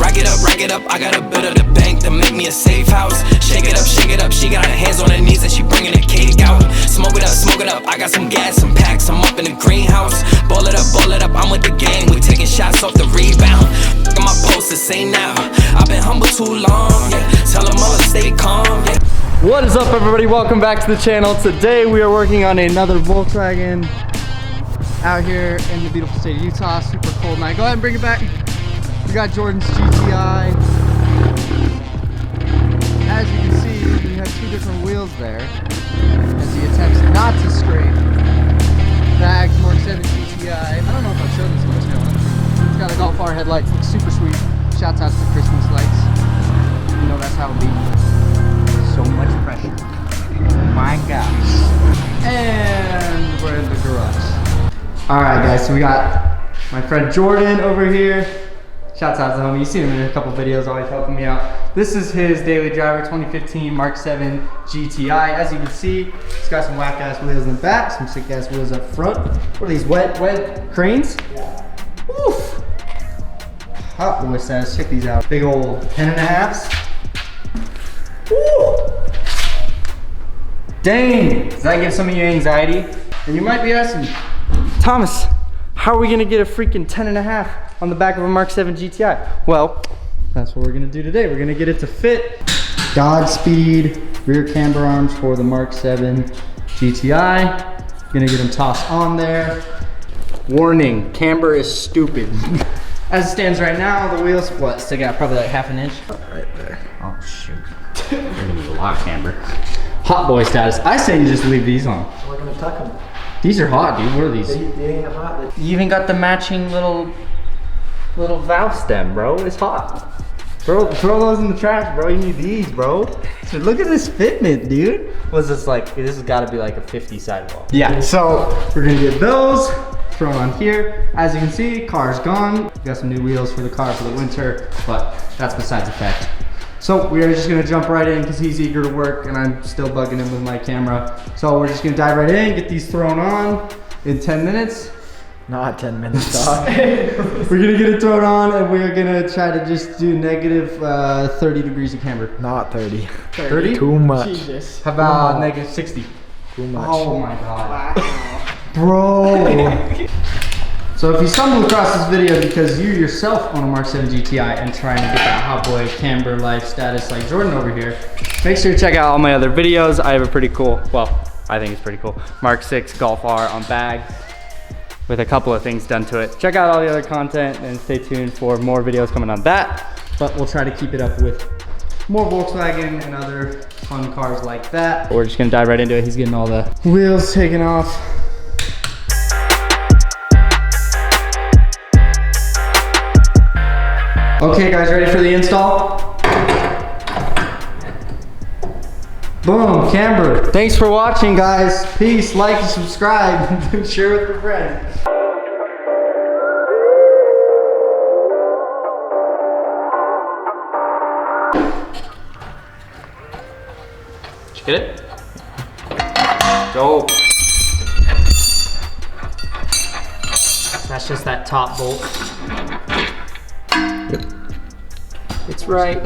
rack it up. I got a bit of the bank to make me a safe house. Shake it up, she got her hands on her knees and she bringing the cake out. Smoke it up, I got some gas, some packs, I'm up in the greenhouse. Ball it up, I'm with the gang, we taking shots off the rebound. Look at my posters, say now, I've been humble too long, yeah. Tell them all to stay calm, yeah. What is up, everybody? Welcome back to the channel. Today we are working on another Volkswagen out here in the beautiful state of Utah. Super cold night. Go ahead and bring it back. We got Jordan's GTI. As you can see, we have two different wheels there as he attempts not to scrape the MK7 GTI. I don't know if I've shown this on this channel. It's got a Golf R headlights. Looks super sweet. Shouts out to the Christmas lights. You know that's how it be. So much pressure. Oh my gosh. And we're in the garage. Alright guys, so we got my friend Jordan over here. Shouts out to homie. You've seen him in a couple videos, always helping me out. This is his daily driver, 2015 MK7 GTI. As you can see, it's got some whack ass wheels in the back, some sick ass wheels up front. What are these, wet cranes? Yeah. Woof. Hot boy status, check these out. Big old 10.5s. Woo! Dang, does that give some of you anxiety? And you might be asking, Thomas, how are we gonna get a freaking 10.5 on the back of a MK7 GTI? Well, that's what we're gonna do today. We're gonna get it to fit. GodSpeed Rear Camber Arms for the MK7 GTI. Gonna get them tossed on there. Warning, camber is stupid. As it stands right now, the wheels, what, stick out probably like half an inch? Right there. Oh shoot. There's a lot of camber. Hot boy status. I say you just leave these on. We're gonna tuck them. These are hot, dude. What are these? They ain't hot. You even got the matching little valve stem, bro. It's hot. Throw those in the trash, bro. You need these, bro. Dude, look at this fitment, dude. What's this like? This has got to be like a 50 sidewall. Yeah. So we're gonna get those thrown on here. As you can see, car's gone. We got some new wheels for the car for the winter, but that's besides the fact. So we are just gonna jump right in because he's eager to work and I'm still bugging him with my camera. So we're just gonna dive right in, get these thrown on in 10 minutes. Not 10 minutes, dog. We're gonna get it thrown on and we're gonna try to just do negative 30 degrees of camber. Not 30. 30? Too much. Jesus. How about negative 60? Too much. Oh my god. Wow. Bro. So if you stumble across this video because you yourself own a MK7 GTI and trying to get that hot boy camber life status like Jordan over here, make sure to check out all my other videos. I have a pretty cool, well, I think it's pretty cool, Mark6 Golf R on bag with a couple of things done to it. Check out all the other content and stay tuned for more videos coming on that. But we'll try to keep it up with more Volkswagen and other fun cars like that. We're just gonna dive right into it. He's getting all the wheels taken off. Okay guys, ready for the install? Boom, camber. Thanks for watching guys. Peace, like and subscribe, and share with your friends. Did you get it? Go. That's just that top bolt. It's right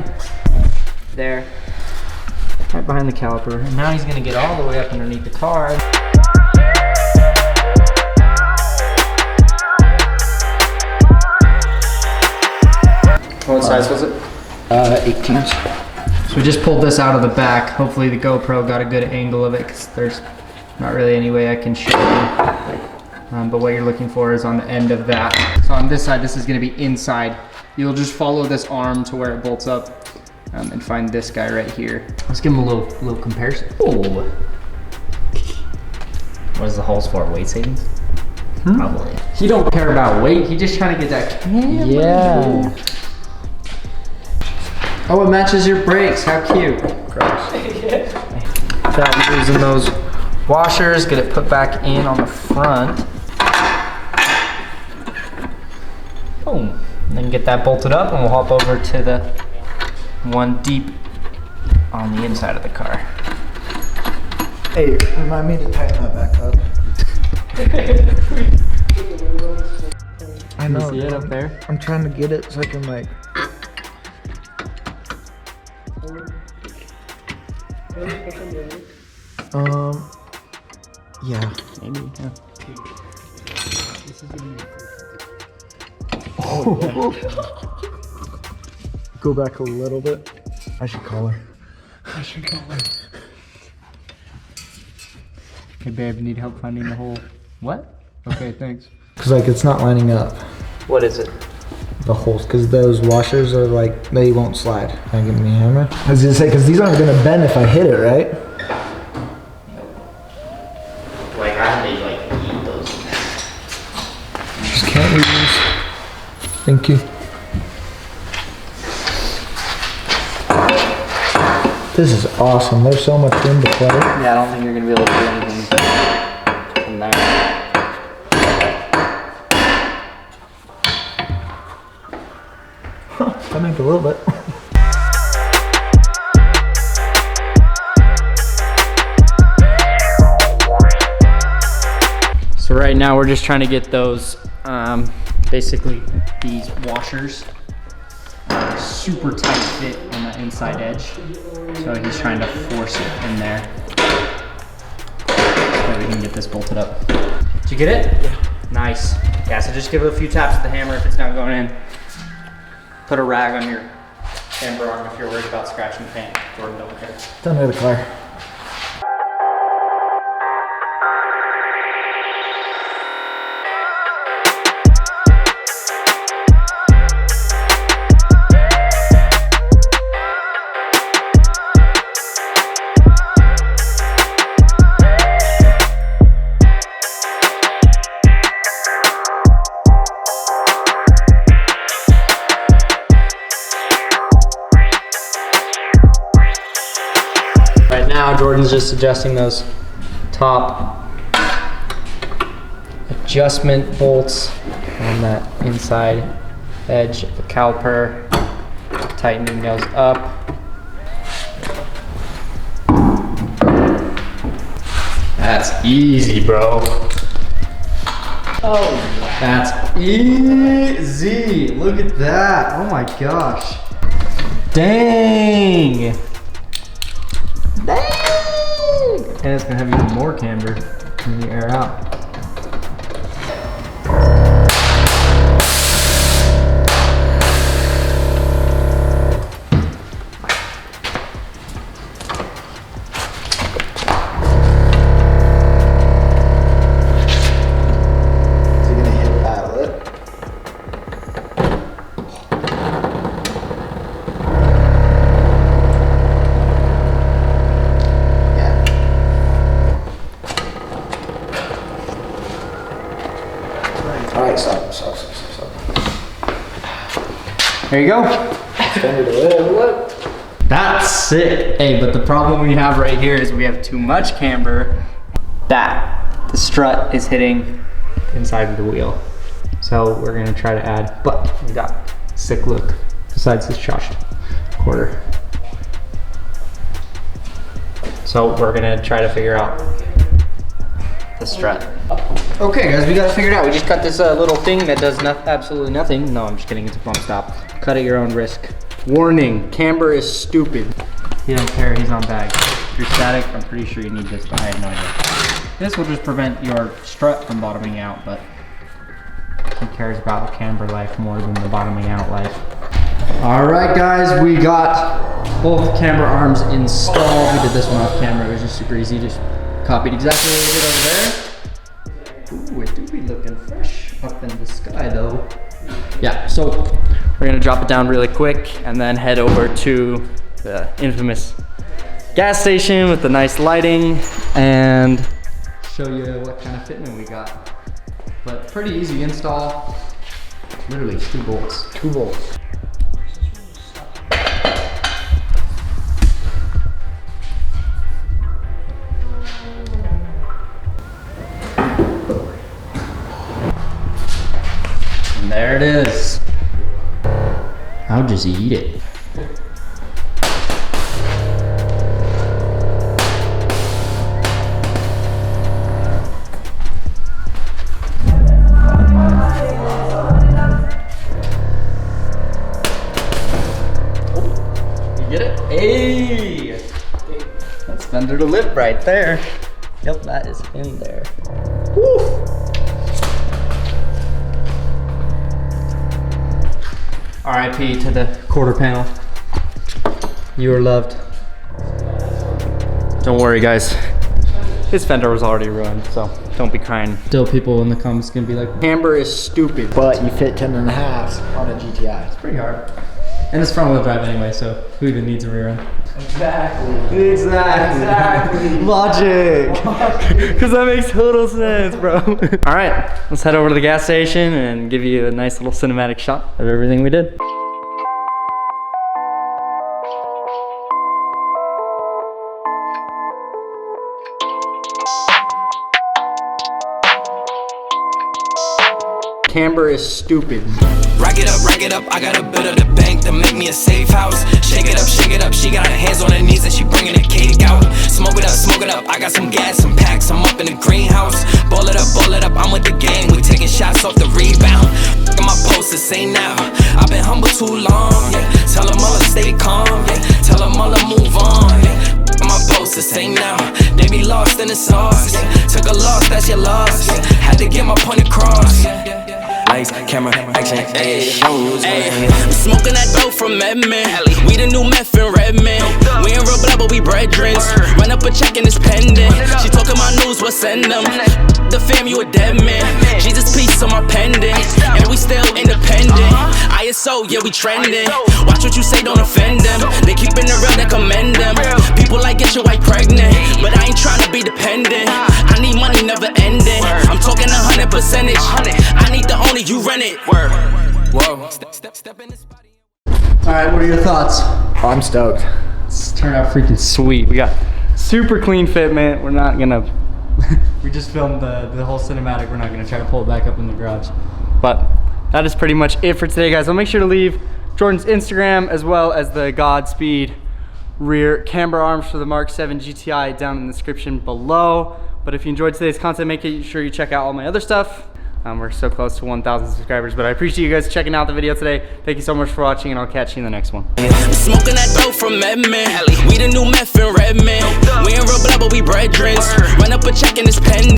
there, right behind the caliper. And now he's gonna get all the way up underneath the car. What size was it? 18. So we just pulled this out of the back. Hopefully the GoPro got a good angle of it because there's not really any way I can show you. But what you're looking for is on the end of that. So on this side, this is gonna be inside. You'll just follow this arm to where it bolts up and find this guy right here. Let's give him a little comparison. Oh. What is the holes for? Weight savings? Probably. He don't care about weight. He just trying to get that camera. Yeah. Oh, it matches your brakes. How cute. Gross. Without losing those washers, get it put back in on the front. Boom. And then get that bolted up and we'll hop over to the one deep on the inside of the car. Hey, remind me to tighten that back up. I know. See it up there? I'm trying to get it so I can like Yeah. Maybe, yeah. Go back a little bit. I should call her. Hey babe, need help finding the hole? What? Okay, thanks. Cause like it's not lining up, What is it? the holes, cause those washers are like, they won't slide. Can I give me a hammer? I was gonna say, cause these aren't gonna bend if I hit it, right? Like, how do they, like, eat those? Just can't reuse. Thank you. This is awesome. There's so much room to play. Yeah, I don't think you're gonna be able to do anything from there. I make a little bit. So right now we're just trying to get those, basically these washers, super tight fit on the inside edge. So he's trying to force it in there so that we can get this bolted up. Did you get it? Yeah. Nice. Yeah, so just give it a few taps with the hammer if it's not going in. Put a rag on your camber arm if you're worried about scratching the paint. Jordan, don't care. Tell me the car. Right now, Jordan's just adjusting those top adjustment bolts on that inside edge of the caliper, tightening those up. That's easy, bro. Oh, that's easy. Look at that. Oh my gosh. Dang. Dang! And it's gonna have even more camber when you air out. Is he gonna hit that lip? Alright, stop. There you go. Extended a little. That's it. Hey, but the problem we have right here is we have too much camber. The strut is hitting inside of the wheel. So we're gonna try to add, but we got sick look besides this Josh quarter. So we're gonna try to figure out the strut. Okay guys, we got to figure it out. We just got this little thing that does absolutely nothing. No, I'm just kidding, it's a bump stop. Cut at your own risk. Warning, camber is stupid. He don't care, he's on bag. If you're static, I'm pretty sure you need this, but I have no idea. This will just prevent your strut from bottoming out, but he cares about camber life more than the bottoming out life. All right guys, we got both camber arms installed. We did this one off camera, it was just super easy. Just copied exactly what we did over there. Ooh, it do be looking fresh up in the sky though. Yeah, so we're gonna drop it down really quick and then head over to the infamous gas station with the nice lighting and show you what kind of fitment we got. But pretty easy install. Literally 2 bolts. 2 bolts. There it is. I'll just eat it. get it? Hey! That's fender to lip right there. Yep, that is in there. Woo! RIP to the quarter panel. You are loved. Don't worry, guys. His fender was already ruined, so don't be crying. Still, people in the comments gonna be like, camber is stupid. But you fit 10.5s on a GTI. It's pretty hard. And it's front wheel drive anyway, so who even needs a rear end? Exactly. Logic. Because that makes total sense, bro. All right, let's head over to the gas station and give you a nice little cinematic shot of everything we did. Camber is stupid. Rack it up, I got a bit of the bank to make me a safe house. Shake it up, she got her hands on her knees and she bringing the cake out. Smoke it up, I got some gas, some packs, I'm up in the greenhouse. Ball it up, I'm with the gang, we taking shots off the rebound. Look at my posters, say now, I've been humble too long, yeah. Tell them all to stay calm, yeah. Tell them all to move on, yeah. Look at my posters, say now, they be lost in the sauce, yeah. Took a loss, that's your loss, yeah. Had to get my point across, yeah. Lights, camera, action, shows. I'm smoking that dope from Edmond. We the new meth in Redmond. We ain't real blood, but we brethren. Run up a check and it's pending. She talking my news, what send them? The fam, you a dead man. Jesus, peace on my pendant. And we still independent. ISO, yeah, we trending. Watch what you say, don't offend them. They keeping it real, they commend them. People like get your wife pregnant, but I ain't trying to be dependent. I need money, never ending. I'm talking 100%. I need the owner, you rent it. Whoa. Step in this body. All right, what are your thoughts? Oh, I'm stoked. It's turned out freaking sweet. We got super clean fitment. We're not gonna, we just filmed the whole cinematic. We're not gonna try to pull it back up in the garage. But that is pretty much it for today, guys. I'll make sure to leave Jordan's Instagram as well as the GodSpeed Rear Camber Arms for the MK7 GTI down in the description below. But if you enjoyed today's content, make sure you check out all my other stuff. We're so close to 1,000 subscribers, but I appreciate you guys checking out the video today. Thank you so much for watching, and I'll catch you in the next one. Smoking that dope from Edmond. We the new meth in Redmond. We ain't real blood, but we brethren. Run up a check and it's pending.